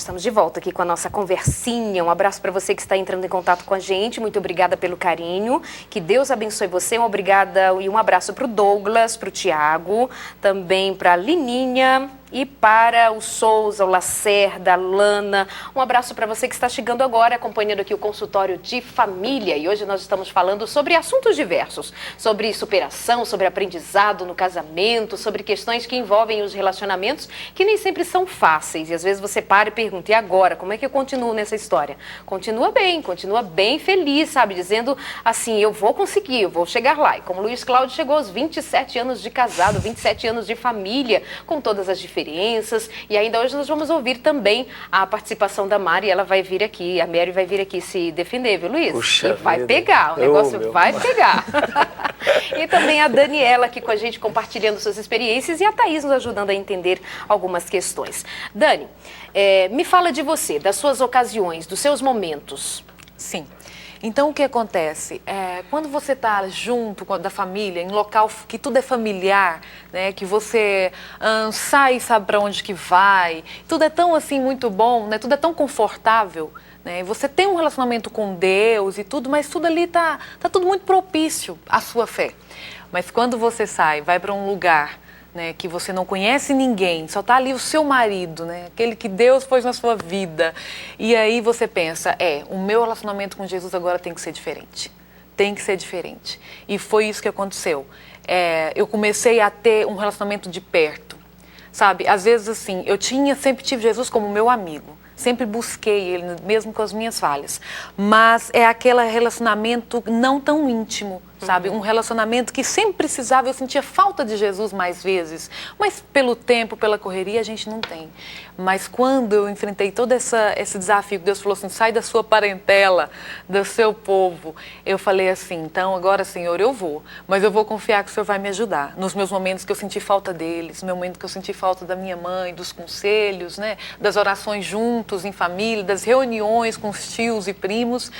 Estamos de volta aqui com a nossa conversinha. Um abraço para você que está entrando em contato com a gente. Muito obrigada pelo carinho. Que Deus abençoe você. Uma obrigada e um abraço para o Douglas, para o Tiago, também para a Lininha e para o Souza, o Lacerda, a Lana. Um abraço para você que está chegando agora, acompanhando aqui o consultório de família. E hoje nós estamos falando sobre assuntos diversos, sobre superação, sobre aprendizado no casamento, sobre questões que envolvem os relacionamentos, que nem sempre são fáceis. E às vezes você para e pergunta, e agora? Como é que eu continuo nessa história? Continua bem feliz, sabe? Dizendo assim, eu vou conseguir, eu vou chegar lá. E como Luiz Cláudio chegou aos 27 anos de casado, 27 anos de família, com todas as diferenças. E ainda hoje nós vamos ouvir também a participação da Mari. Ela vai vir aqui, a Mary vai vir aqui se defender, viu, Luiz? Puxa, e vai pegar, o negócio vai pegar. E também a Daniela aqui com a gente, compartilhando suas experiências, e a Thaís nos ajudando a entender algumas questões. Dani, me fala de você, das suas ocasiões, dos seus momentos. Sim. Então, o que acontece? Quando você está junto da família, em local que tudo é familiar, né, que você sai e sabe para onde que vai, tudo é tão assim muito bom, né, tudo é tão confortável, né, você tem um relacionamento com Deus e tudo, mas tudo ali tá tudo muito propício à sua fé. Mas quando você sai, vai para um lugar, né, que você não conhece ninguém, só está ali o seu marido, né, aquele que Deus pôs na sua vida. E aí você pensa, o meu relacionamento com Jesus agora tem que ser diferente. Tem que ser diferente. E foi isso que aconteceu. Eu comecei a ter um relacionamento de perto, sabe? Às vezes assim, sempre tive Jesus como meu amigo. Sempre busquei ele, mesmo com as minhas falhas. Mas é aquele relacionamento não tão íntimo, sabe? Um relacionamento que sempre precisava, eu sentia falta de Jesus mais vezes. Mas pelo tempo, pela correria, a gente não tem. Mas quando eu enfrentei todo esse desafio, que Deus falou assim, sai da sua parentela, do seu povo. Eu falei assim, então agora, Senhor, eu vou. Mas eu vou confiar que o Senhor vai me ajudar. Nos meus momentos que eu senti falta deles, no meu momento que eu senti falta da minha mãe, dos conselhos, né? Das orações juntos, em família, das reuniões com os tios e primos,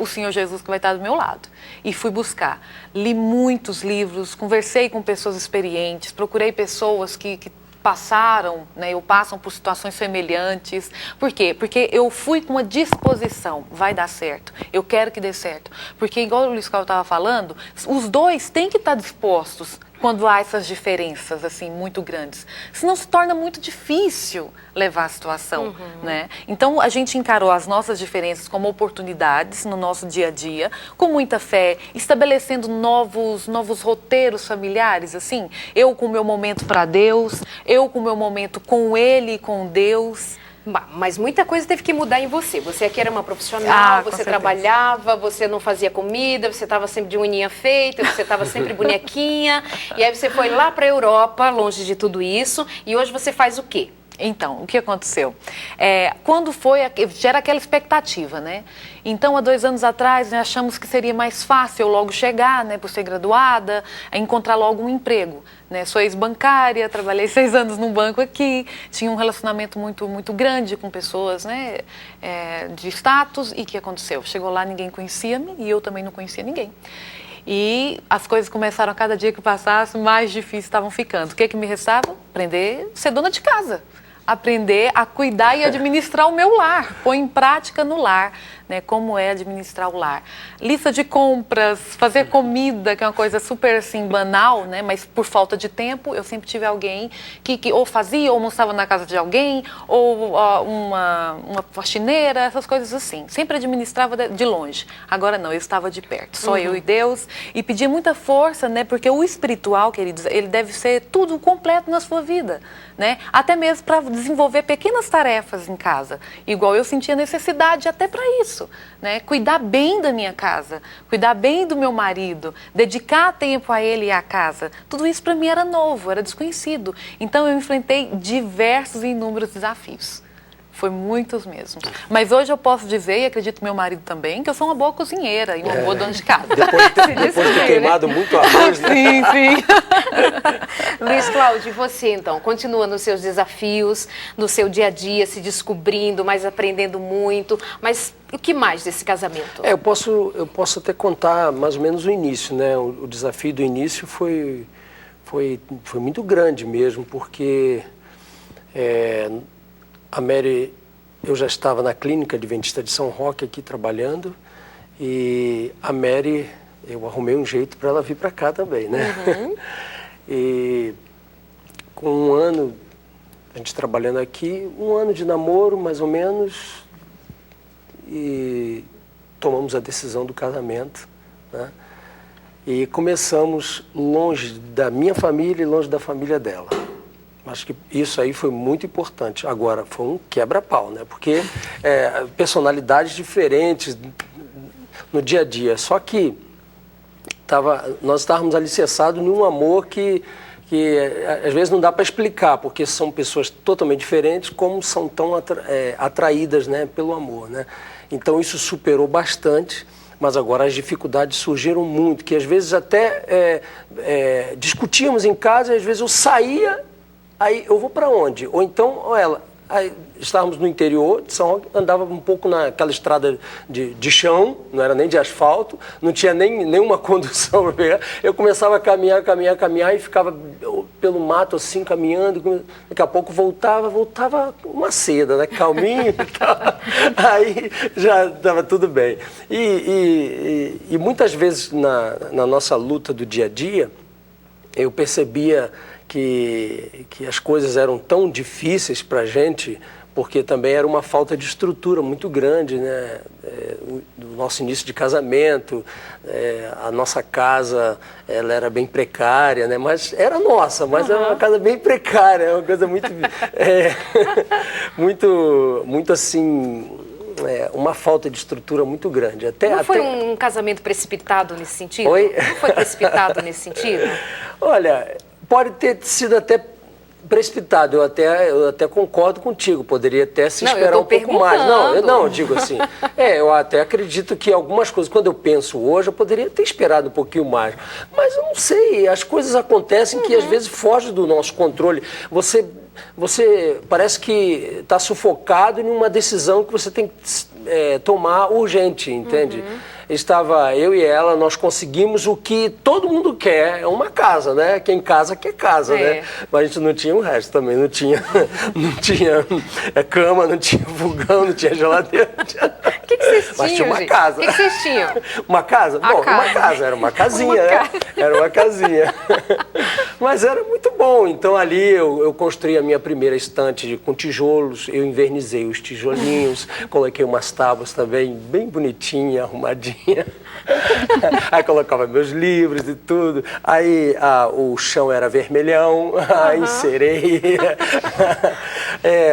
o Senhor Jesus que vai estar do meu lado. E fui buscar. Li muitos livros, conversei com pessoas experientes, procurei pessoas que passaram, né, ou passam por situações semelhantes. Por quê? Porque eu fui com uma disposição, vai dar certo, eu quero que dê certo. Porque, igual o Luiz Cláudio estava falando, os dois têm que estar dispostos quando há essas diferenças assim muito grandes. Senão se torna muito difícil levar a situação, né? Então a gente encarou as nossas diferenças como oportunidades no nosso dia a dia, com muita fé, estabelecendo novos roteiros familiares, assim. Eu com o meu momento para Deus, eu com o meu momento com Ele e com Deus. Mas muita coisa teve que mudar em você. Você aqui era uma profissional, você trabalhava, você não fazia comida, você estava sempre de uninha feita, você estava sempre bonequinha. E aí você foi lá para a Europa, longe de tudo isso, e hoje você faz o quê? Então, o que aconteceu? Quando gera aquela expectativa, né? Então, há 2 anos atrás, né, achamos que seria mais fácil eu logo chegar, né, por ser graduada, encontrar logo um emprego, né? Sou ex-bancária, trabalhei 6 anos num banco aqui, tinha um relacionamento muito, muito grande com pessoas, né, de status. E o que aconteceu? Chegou lá, ninguém conhecia-me e eu também não conhecia ninguém. E as coisas começaram, a cada dia que passasse, mais difíceis estavam ficando. O que me restava? Aprender a ser dona de casa. Aprender a cuidar e administrar o meu lar, pôr em prática no lar, né, como é administrar o lar. Lista de compras, fazer comida, que é uma coisa super assim, banal, né, mas por falta de tempo, eu sempre tive alguém que ou fazia, ou almoçava na casa de alguém, ou uma faxineira, essas coisas assim. Sempre administrava de longe. Agora não, eu estava de perto, só eu e Deus, e pedia muita força, né, porque o espiritual, queridos, ele deve ser tudo completo na sua vida, né, até mesmo para desenvolver pequenas tarefas em casa, igual eu sentia necessidade até para isso, né? Cuidar bem da minha casa, cuidar bem do meu marido, dedicar tempo a ele e à casa, tudo isso para mim era novo, era desconhecido. Então eu enfrentei diversos e inúmeros desafios. Foi muitos mesmo. Mas hoje eu posso dizer, e acredito meu marido também, que eu sou uma boa cozinheira e uma boa dona de casa. Depois de ter queimado muito arroz, né? Sim, sim. Luiz Cláudio, e você então? Continua nos seus desafios, no seu dia a dia, se descobrindo, mas aprendendo muito. Mas o que mais desse casamento? Eu posso até contar mais ou menos o início, né? O desafio do início foi muito grande mesmo, porque a Mary eu já estava na clínica adventista de São Roque aqui trabalhando, e a Mary, eu arrumei um jeito para ela vir para cá também, né? Uhum. E com 1 ano, a gente trabalhando aqui, 1 ano de namoro, mais ou menos, e tomamos a decisão do casamento, né? E começamos longe da minha família e longe da família dela. Acho que isso aí foi muito importante. Agora, foi um quebra-pau, né? Porque personalidades diferentes no dia a dia. Só que nós estávamos alicerçados num amor que às vezes não dá para explicar, porque são pessoas totalmente diferentes, como são tão atraídas, né, pelo amor, né? Então isso superou bastante. Mas agora as dificuldades surgiram muito, que às vezes até discutíamos em casa, e às vezes eu saía, aí eu vou para onde? Ou então, ou ela, aí estávamos no interior de São Roque, andava um pouco naquela estrada de chão, não era nem de asfalto, não tinha nenhuma condução. Eu começava a caminhar e ficava pelo mato assim, caminhando, daqui a pouco voltava uma seda, né? Calminho e tal. Aí já estava tudo bem. E muitas vezes na nossa luta do dia a dia, eu percebia que as coisas eram tão difíceis para a gente, porque também era uma falta de estrutura muito grande, né? Do nosso início de casamento, a nossa casa, ela era bem precária, né? Mas era nossa, mas era uma casa bem precária, é uma coisa muito, muito assim, uma falta de estrutura muito grande. Não foi um casamento precipitado nesse sentido? Oi? Não foi precipitado nesse sentido? Olha, pode ter sido até precipitado, eu até concordo contigo, poderia até se esperar um pouco mais. Não, eu digo assim, eu até acredito que algumas coisas, quando eu penso hoje, eu poderia ter esperado um pouquinho mais, mas eu não sei, as coisas acontecem que às vezes fogem do nosso controle. Você parece que está sufocado em uma decisão que você tem que tomar urgente, entende? Estava eu e ela, nós conseguimos o que todo mundo quer, é uma casa, né? Quem casa quer casa, né? Mas a gente não tinha o resto também, não tinha cama, não tinha fogão, não tinha geladeira. O que vocês tinham, mas tinha uma gente? casa. O que vocês tinham? Uma casa? Bom, uma casa, era uma casinha, né? Era uma casinha. Mas era muito bom, então ali eu construí a minha primeira estante com tijolos, eu invernizei os tijolinhos, coloquei umas tábuas também bem bonitinha, arrumadinha. Aí colocava meus livros e tudo. Aí o chão era vermelhão, aí encerei.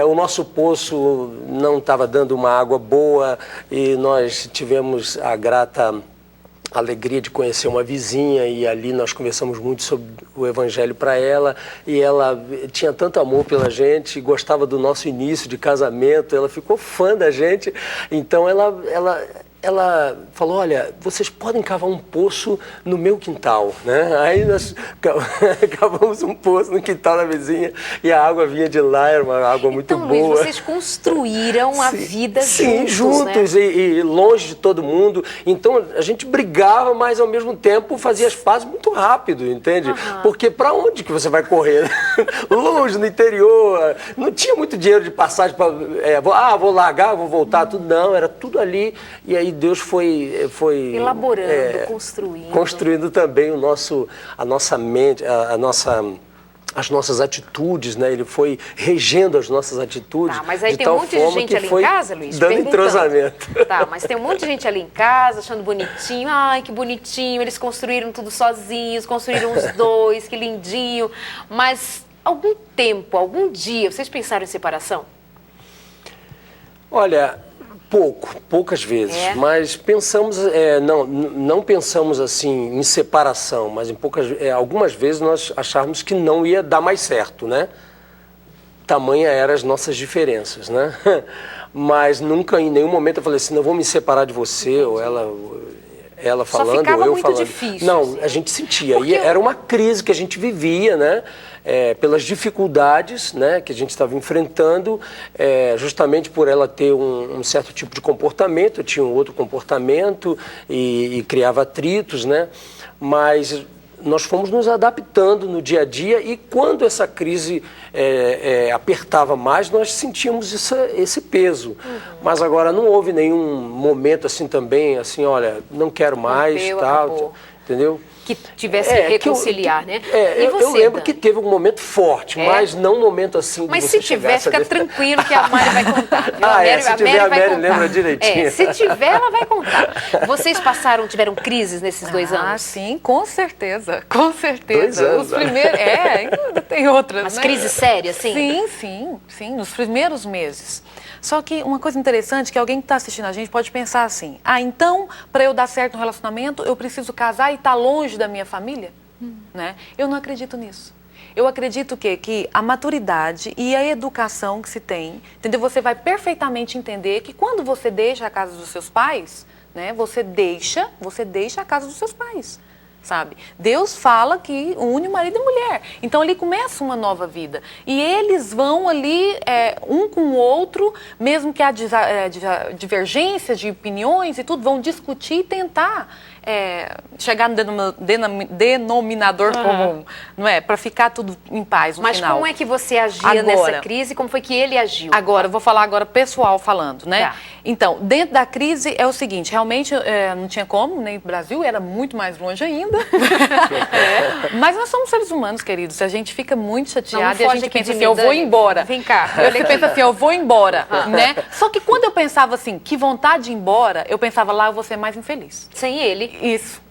O nosso poço não estava dando uma água boa e nós tivemos a grata alegria de conhecer uma vizinha, e ali nós conversamos muito sobre o evangelho para ela, e ela tinha tanto amor pela gente, gostava do nosso início de casamento, ela ficou fã da gente, então ela falou, olha, vocês podem cavar um poço no meu quintal, né? Aí nós cavamos um poço no quintal da vizinha e a água vinha de lá, era uma água muito boa. Então, Luiz, vocês construíram a vida juntos, né? e longe de todo mundo. Então, a gente brigava, mas ao mesmo tempo fazia as pazes muito rápido, entende? Porque para onde que você vai correr? Longe, no interior, não tinha muito dinheiro de passagem para... vou largar, vou voltar, tudo não, era tudo ali. E aí Deus foi elaborando, construindo também a nossa mente, as nossas atitudes, né? Ele foi regendo as nossas atitudes. Tá, mas aí tem um monte de gente ali em casa, Luiz, dando entrosamento. Tá, mas tem um monte de gente ali em casa achando bonitinho. Ai, que bonitinho, eles construíram tudo sozinhos, construíram os dois, que lindinho. Mas algum dia, vocês pensaram em separação? Olha, poucas vezes, mas pensamos, não pensamos assim em separação, mas algumas vezes nós achávamos que não ia dar mais certo, né? Tamanha eram as nossas diferenças, né? Mas nunca em nenhum momento eu falei assim, não vou me separar de você, ou ela falando, ou eu muito falando. Difícil, não, assim. A gente sentia, e era uma crise que a gente vivia, né? Pelas dificuldades, né, que a gente estava enfrentando, justamente por ela ter um certo tipo de comportamento, eu tinha um outro comportamento e criava atritos, né? Mas nós fomos nos adaptando no dia a dia e quando essa crise apertava mais, nós sentíamos esse peso. Mas agora não houve nenhum momento assim também, assim, olha, não quero mais, tal, entendeu? Que tivesse que reconciliar, né? E você, eu lembro Dani? que teve um momento forte, mas não um momento assim de Mas você se tiver, chegar, fica tranquilo que a Mari vai contar. Viu? Se tiver, a Mary lembra direitinho. Se tiver, ela vai contar. Vocês tiveram crises nesses 2 anos? Ah, sim, com certeza, com certeza. 2 anos. Os primeiros, ainda tem outras, Mas né? crises sérias, sim? Sim, nos primeiros meses. Só que uma coisa interessante, que alguém que está assistindo a gente pode pensar assim, então, para eu dar certo no relacionamento, eu preciso casar e estar longe da minha família? Né? Eu não acredito nisso. Eu acredito que a maturidade e a educação que se tem, entendeu? Você vai perfeitamente entender que quando você deixa a casa dos seus pais, né, você deixa a casa dos seus pais. Sabe? Deus fala que une o marido e a mulher. Então ali começa uma nova vida. E eles vão ali, um com o outro, mesmo que há divergências de opiniões e tudo, vão discutir e tentar chegar no denominador comum, não é? Para ficar tudo em paz no final. Mas como é que você agia nessa crise? Como foi que ele agiu? Agora, eu vou falar agora pessoal falando, né? Tá. Então, dentro da crise é o seguinte, realmente não tinha como, nem o Brasil era muito mais longe ainda. Mas nós somos seres humanos, queridos. A gente fica muito chateado e a gente pensa assim, eu vou embora. Vem cá. Você pensa assim, eu vou embora, né? Só que quando eu pensava assim, que vontade de ir embora, eu pensava lá, eu vou ser mais infeliz. Sem ele. Isso.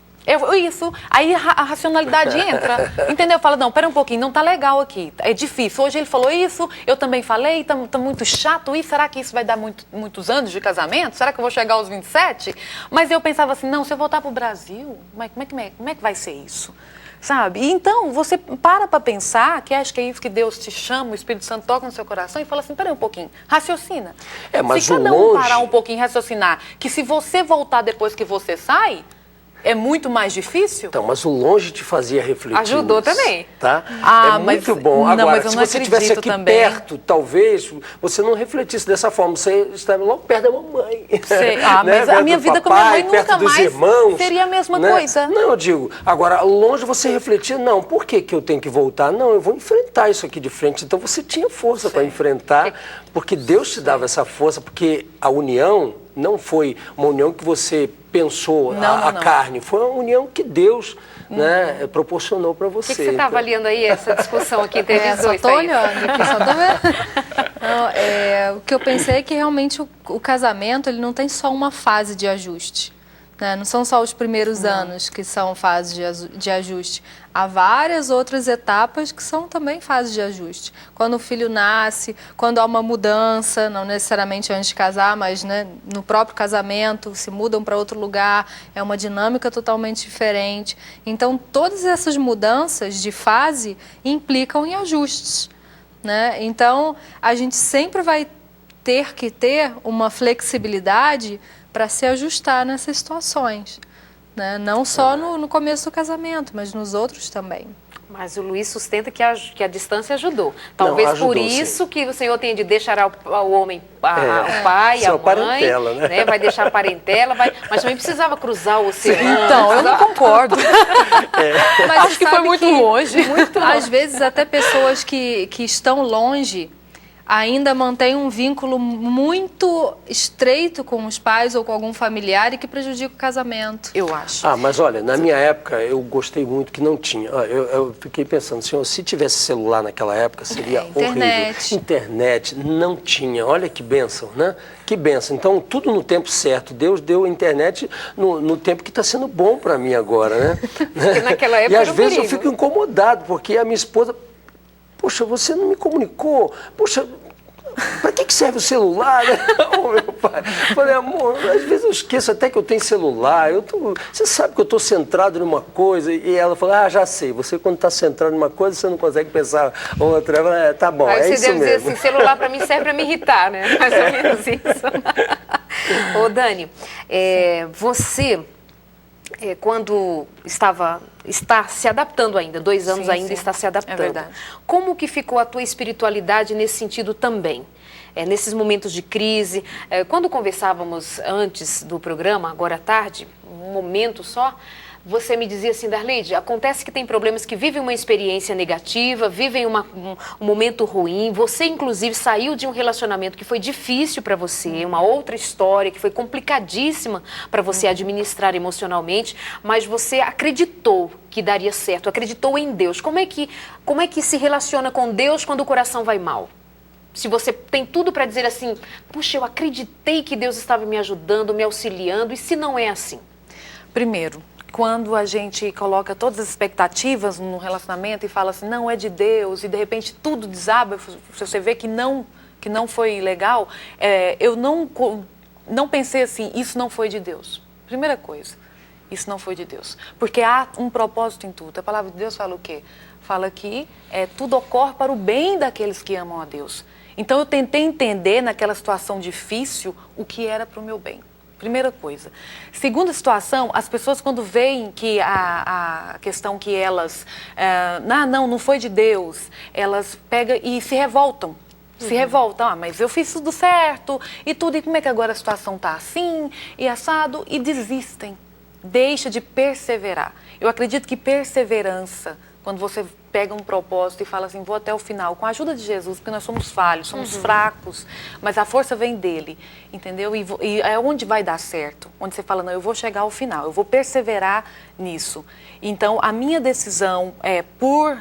Isso. Aí a racionalidade entra. Entendeu? Fala, não, pera um pouquinho, não tá legal aqui. É difícil. Hoje ele falou isso, eu também falei, tá muito chato isso. Será que isso vai dar muitos anos de casamento? Será que eu vou chegar aos 27? Mas eu pensava assim, não, se eu voltar pro Brasil, como é que vai ser isso? Sabe? E então, você para pensar, que acho que é isso que Deus te chama, o Espírito Santo toca no seu coração e fala assim, peraí um pouquinho, raciocina. Mas se cada um parar um pouquinho e raciocinar, que se você voltar depois que você sai, é muito mais difícil? Então, mas o longe te fazia refletir. Ajudou nisso, também. Tá? Ah, muito mas, bom. Agora, mas eu se não você estivesse aqui também. perto, talvez você não refletisse dessa forma. Você estava logo perto da mamãe. Sei. Né? Mas a minha vida com a minha mãe perto nunca dos mais irmãos, seria a mesma né? coisa. Não, eu digo, agora, longe você refletir, não, por que eu tenho que voltar? Não, eu vou enfrentar isso aqui de frente. Então você tinha força para enfrentar, porque Deus te dava essa força, porque a união não foi uma união que você pensou, a carne, foi uma união que Deus proporcionou para você. O que você está avaliando aí, essa discussão aqui entre eles dois? Só estou olhando aqui, só estou vendo. Não, o que eu pensei é que realmente o casamento ele não tem só uma fase de ajuste. Né? Não são só os primeiros anos que são fases de ajuste. Há várias outras etapas que são também fases de ajuste. Quando o filho nasce, quando há uma mudança, não necessariamente antes de casar, mas né, no próprio casamento, se mudam para outro lugar, é uma dinâmica totalmente diferente. Então, todas essas mudanças de fase implicam em ajustes. Né? Então, a gente sempre vai ter que ter uma flexibilidade para se ajustar nessas situações, né? Não só no começo do casamento, mas nos outros também. Mas o Luiz sustenta que a distância ajudou. Talvez não, ajudou, por isso que o Senhor tem de deixar ao homem, o pai, a mãe, parentela, né? Vai deixar a parentela, mas também precisava cruzar o oceano. Então, eu não concordo. Mas acho que foi muito longe. Às vezes até pessoas que estão longe ainda mantém um vínculo muito estreito com os pais ou com algum familiar e que prejudica o casamento. Eu acho. Mas olha, na minha época eu gostei muito que não tinha. Eu fiquei pensando, senhor, se tivesse celular naquela época seria horrível. Internet não tinha. Olha que bênção, né? Que bênção. Então, tudo no tempo certo. Deus deu a internet no tempo que está sendo bom para mim agora, né? Porque naquela época e às vezes eu fico incomodado, porque a minha esposa... Poxa, você não me comunicou. Poxa, para que serve o celular? Oh, meu pai. Falei, amor, às vezes eu esqueço até que eu tenho celular. Você sabe que eu estou centrado numa coisa. E ela falou, já sei. Você quando está centrado numa coisa, você não consegue pensar outra. Eu falei, tá bom, aí é isso mesmo. Você deve dizer assim, celular para mim serve para me irritar, né? Mais ou menos isso. Ô, Dani, você... quando está se adaptando ainda, 2 anos ainda está se adaptando. É verdade. Como que ficou a tua espiritualidade nesse sentido também? Nesses momentos de crise, quando conversávamos antes do programa, agora à tarde, um momento só, você me dizia assim, Darleide, acontece que tem problemas que vivem uma experiência negativa, vivem um momento ruim, você inclusive saiu de um relacionamento que foi difícil para você, uma outra história que foi complicadíssima para você administrar emocionalmente, mas você acreditou que daria certo, acreditou em Deus. Como é que se relaciona com Deus quando o coração vai mal? Se você tem tudo para dizer assim, puxa, eu acreditei que Deus estava me ajudando, me auxiliando, e se não é assim? Primeiro, quando a gente coloca todas as expectativas no relacionamento e fala assim, não é de Deus, e de repente tudo desaba, você vê que não foi legal, eu não pensei assim, isso não foi de Deus. Primeira coisa, isso não foi de Deus. Porque há um propósito em tudo. A palavra de Deus fala o quê? Fala que tudo ocorre para o bem daqueles que amam a Deus. Então eu tentei entender naquela situação difícil o que era para o meu bem. Primeira coisa. Segunda situação, as pessoas quando veem que a questão que elas, não foi de Deus, elas pegam e se revoltam. Se revoltam, mas eu fiz tudo certo e tudo, e como é que agora a situação está assim e assado? E desistem. Deixa de perseverar. Eu acredito que perseverança, quando você pega um propósito e fala assim, vou até o final, com a ajuda de Jesus, porque nós somos falhos, somos fracos, mas a força vem dele, entendeu? E é onde vai dar certo, onde você fala, não, eu vou chegar ao final, eu vou perseverar nisso. Então, a minha decisão por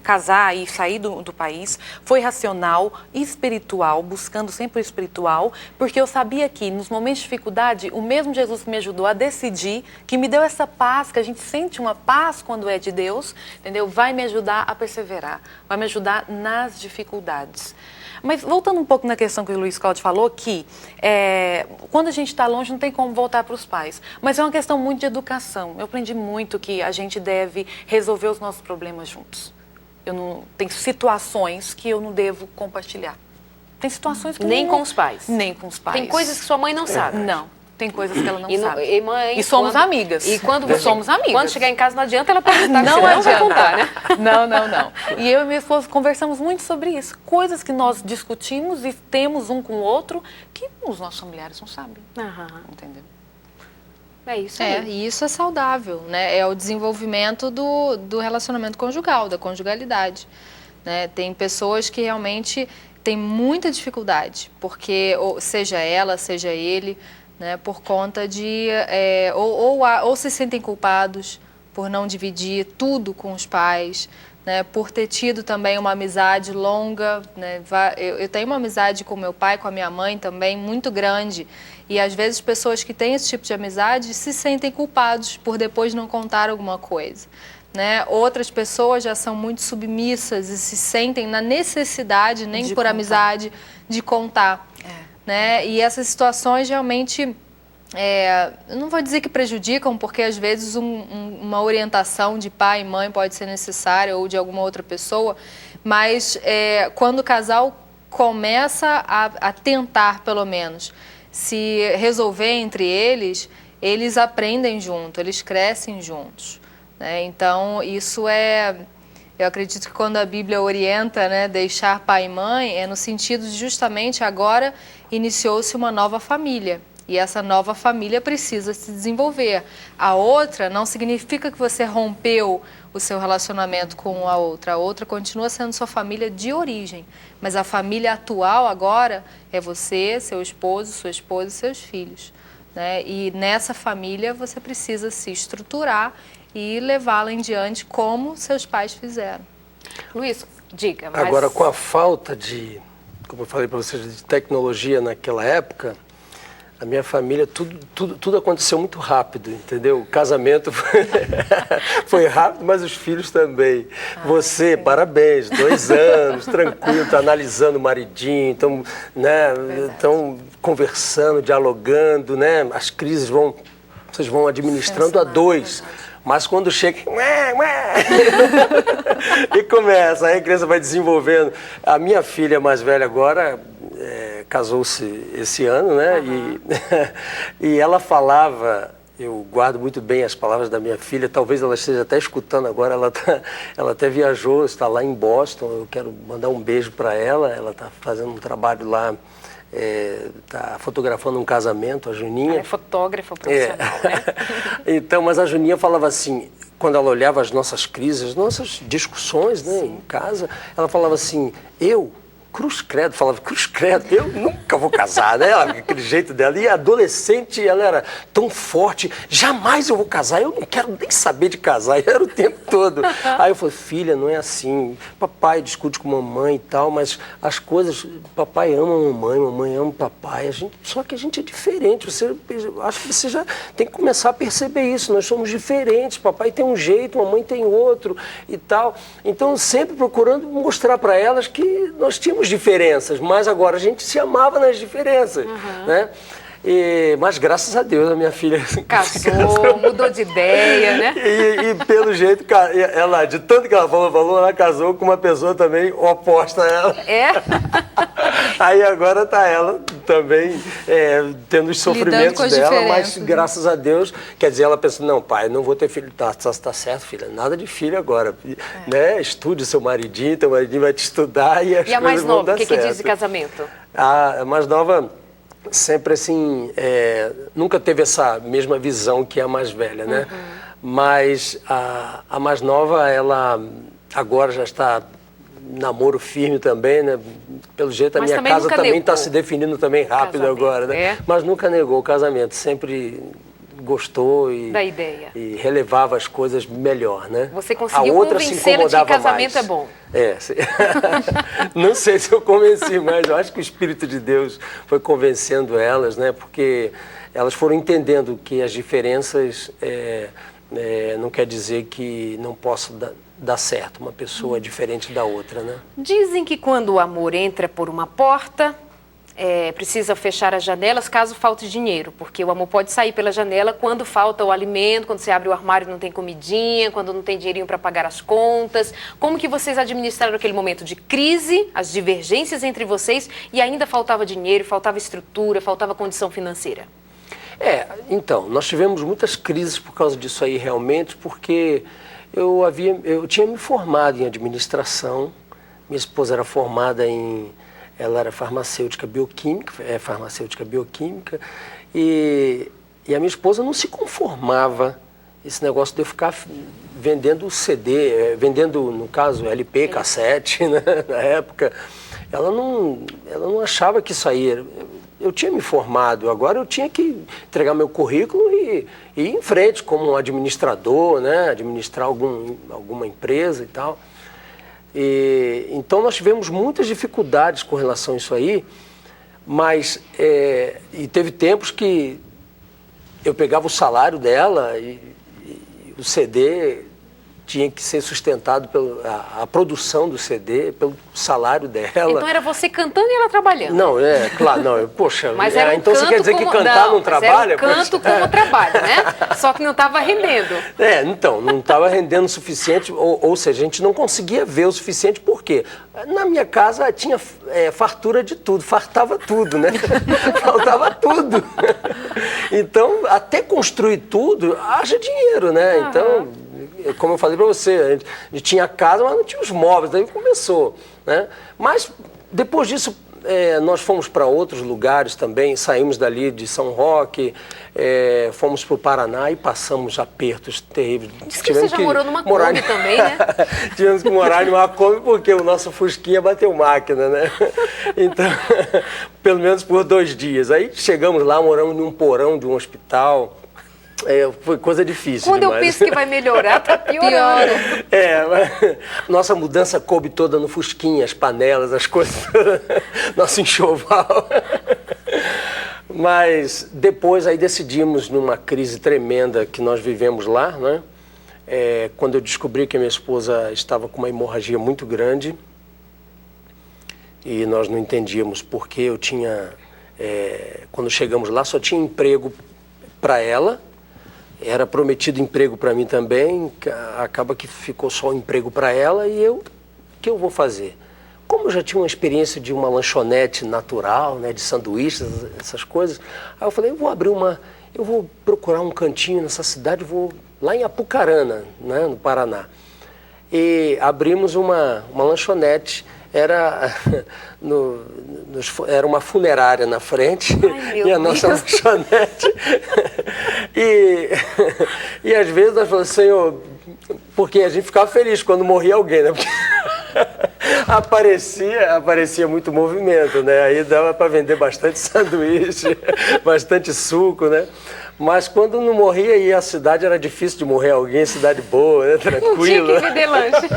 casar e sair do país, foi racional e espiritual, buscando sempre o espiritual, porque eu sabia que nos momentos de dificuldade, o mesmo Jesus que me ajudou a decidir, que me deu essa paz, que a gente sente uma paz quando é de Deus, entendeu? Vai me ajudar a perseverar, vai me ajudar nas dificuldades. Mas voltando um pouco na questão que o Luiz Cláudio falou, que quando a gente está longe não tem como voltar para os pais. Mas é uma questão muito de educação. Eu aprendi muito que a gente deve resolver os nossos problemas juntos. Tem situações que eu não devo compartilhar. Tem situações que nem com os pais? Nem com os pais. Tem coisas que sua mãe não sabe? Não. Tem coisas que ela não sabe. E somos amigas. E quando somos amigas. Quando chegar em casa não adianta ela perguntar, não vai adianta. contar, né? Não. E eu e minha esposa conversamos muito sobre isso. Coisas que nós discutimos e temos um com o outro que os nossos familiares não sabem. Entendeu? É isso aí. E isso é saudável, né? É o desenvolvimento do relacionamento conjugal, da conjugalidade. Né? Tem pessoas que realmente têm muita dificuldade, porque seja ela, seja ele, né, por conta de, ou se sentem culpados por não dividir tudo com os pais, né, por ter tido também uma amizade longa, né, eu tenho uma amizade com meu pai, com a minha mãe também, muito grande, e às vezes pessoas que têm esse tipo de amizade se sentem culpados por depois não contar alguma coisa. Né? Outras pessoas já são muito submissas e se sentem na necessidade, nem por amizade, de contar. Né? E essas situações realmente, eu não vou dizer que prejudicam, porque às vezes uma orientação de pai e mãe pode ser necessária ou de alguma outra pessoa, mas quando o casal começa a tentar, pelo menos, se resolver entre eles aprendem junto, eles crescem juntos. Né? Então, isso eu acredito que quando a Bíblia orienta, né, deixar pai e mãe, é no sentido de justamente agora iniciou-se uma nova família. E essa nova família precisa se desenvolver. A outra não significa que você rompeu o seu relacionamento com a outra continua sendo sua família de origem. Mas a família atual agora é você, seu esposo, sua esposa e seus filhos. Né? E nessa família você precisa se estruturar e levá-la em diante como seus pais fizeram. Luiz, diga. Mas... Agora, com a falta de, como eu falei para vocês, de tecnologia naquela época, a minha família, tudo aconteceu muito rápido, entendeu? O casamento foi rápido, mas os filhos também. Você, parabéns, 2 anos, tranquilo, tá analisando o maridinho, estão, né, conversando, dialogando, né? As crises vocês vão administrando a 2. Mas quando chega, e começa, aí a criança vai desenvolvendo. A minha filha mais velha agora casou-se esse ano, né? E ela falava, eu guardo muito bem as palavras da minha filha, talvez ela esteja até escutando agora, ela até viajou, está lá em Boston, eu quero mandar um beijo para ela está fazendo um trabalho lá tá fotografando um casamento, a Juninha. Ela é fotógrafa profissional, né? Então, mas a Juninha falava assim, quando ela olhava as nossas crises, as nossas discussões, né, em casa, ela falava assim, cruz credo, falava, cruz credo, eu nunca vou casar, né? Aquele jeito dela. E adolescente, ela era tão forte, jamais eu vou casar, eu não quero nem saber de casar. E era o tempo todo. Aí eu falei, filha, não é assim. Papai discute com mamãe e tal, mas as coisas, papai ama mamãe, mamãe ama papai. Só que a gente é diferente. Acho que você já tem que começar a perceber isso. Nós somos diferentes. Papai tem um jeito, mamãe tem outro e tal. Então, sempre procurando mostrar para elas que nós tínhamos diferenças, mas agora a gente se amava nas diferenças, né? Mas graças a Deus a minha filha casou, mudou de ideia, né? E pelo jeito, ela, de tanto que ela falou, ela casou com uma pessoa também oposta a ela. Aí agora tá ela também tendo os sofrimentos dela, mas graças a Deus, quer dizer, ela pensa, não, pai, não vou ter filho, tá certo, filha, nada de filho agora, né? Estude seu maridinho, teu maridinho vai te estudar e as coisas vão dar certo. E a mais nova, o que diz de casamento? A mais nova sempre assim, nunca teve essa mesma visão que a mais velha, né? Mas a mais nova, ela agora já está namoro firme também, né? Pelo jeito a minha casa também está se definindo também rápido agora, né? Mas nunca negou o casamento, sempre gostou da ideia. E relevava as coisas melhor, né? Você conseguiu convencê-la de que casamento mais. É bom. Não sei se eu convenci, mas eu acho que o Espírito de Deus foi convencendo elas, né? Porque elas foram entendendo que as diferenças não quer dizer que não possa dar certo uma pessoa diferente da outra, né? Dizem que quando o amor entra por uma porta, precisa fechar as janelas caso falte dinheiro, porque o amor pode sair pela janela quando falta o alimento, quando você abre o armário e não tem comidinha, quando não tem dinheirinho para pagar as contas. Como que vocês administraram aquele momento de crise, as divergências entre vocês e ainda faltava dinheiro, faltava estrutura, faltava condição financeira? Então, nós tivemos muitas crises por causa disso aí realmente, porque eu tinha me formado em administração, minha esposa era formada ela era farmacêutica bioquímica, e a minha esposa não se conformava esse negócio de eu ficar vendendo CD, vendendo, no caso, LP, cassete, né, na época. Ela não achava que isso aí eu tinha me formado, agora eu tinha que entregar meu currículo e ir em frente como um administrador, né, administrar alguma empresa e tal. Então nós tivemos muitas dificuldades com relação a isso aí, mas e teve tempos que eu pegava o salário dela e o CD tinha que ser sustentado pela produção do CD, pelo salário dela. Então era você cantando e ela trabalhando? Não, claro, não. Poxa, mas era então você quer dizer que cantar não trabalha? Era canto como trabalho, né? Só que não estava rendendo. Então, não estava rendendo o suficiente, ou seja, a gente não conseguia ver o suficiente, por quê? Na minha casa tinha fartura de tudo, fartava tudo, né? Faltava tudo. Então, até construir tudo, haja dinheiro, né? Então, como eu falei para você, a gente tinha casa, mas não tinha os móveis, daí começou, né? Mas depois disso, nós fomos para outros lugares também, saímos dali de São Roque, fomos para o Paraná e passamos apertos terríveis. Diz que você já morou numa Kombi também, né? Tivemos que morar numa Kombi porque o nosso Fusquinha bateu máquina, né? Então, pelo menos por 2 dias. Aí chegamos lá, moramos num porão de um hospital. Foi coisa difícil Quando demais. Eu penso que vai melhorar, tá piorando. Mas nossa mudança coube toda no Fusquinha, as panelas, as coisas, nosso enxoval. Mas depois aí decidimos, numa crise tremenda que nós vivemos lá, né? Quando eu descobri que a minha esposa estava com uma hemorragia muito grande e nós não entendíamos por que eu tinha... quando chegamos lá, só tinha emprego para ela. Era prometido emprego para mim também, acaba que ficou só o emprego para ela e o que eu vou fazer? Como eu já tinha uma experiência de uma lanchonete natural, né, de sanduíches, essas coisas, aí eu falei, eu vou procurar um cantinho nessa cidade, vou lá em Apucarana, né, no Paraná. E abrimos uma lanchonete era uma funerária na frente. Ai, meu e a nossa lanchonete. E às vezes nós falamos, Senhor, porque a gente ficava feliz quando morria alguém, né? Porque aparecia muito movimento, né? Aí dava para vender bastante sanduíche, bastante suco, né? Mas quando não morria, e a cidade era difícil de morrer alguém, cidade boa, né? Tranquila. Não tinha que vender lanche.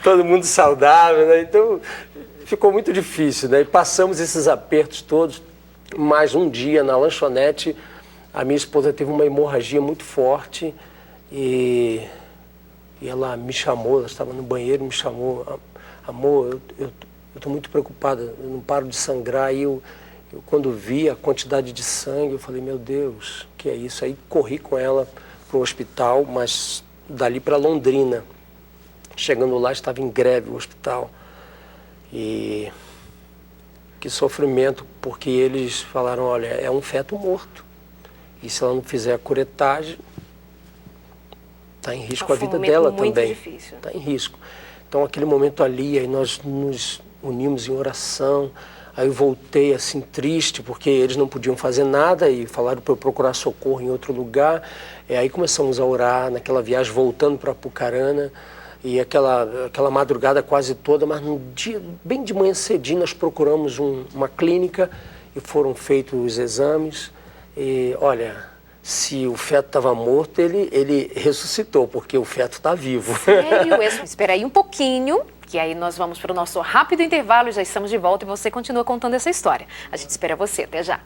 Todo mundo saudável, né? Então ficou muito difícil, né? E passamos esses apertos todos. Mas um dia na lanchonete, a minha esposa teve uma hemorragia muito forte e ela me chamou, ela estava no banheiro, me chamou, amor, eu estou muito preocupada, eu não paro de sangrar. E eu quando vi a quantidade de sangue, eu falei, meu Deus, o que é isso? Aí corri com ela para o hospital, mas dali para Londrina. Chegando lá, estava em greve o hospital. E que sofrimento, porque eles falaram, olha, é um feto morto. E se ela não fizer a curetagem, está em risco a vida dela também. Muito difícil. Está em risco. Então, aquele momento ali, aí nós nos unimos em oração. Aí eu voltei assim triste, porque eles não podiam fazer nada e falaram para eu procurar socorro em outro lugar. Aí começamos a orar naquela viagem, voltando para Apucarana. E aquela madrugada quase toda, mas no dia, bem de manhã cedinho, nós procuramos uma clínica e foram feitos os exames. E olha, se o feto estava morto, ele ressuscitou, porque o feto está vivo. Sério? Espera aí um pouquinho, que aí nós vamos para o nosso rápido intervalo, já estamos de volta e você continua contando essa história. A gente espera você, até já.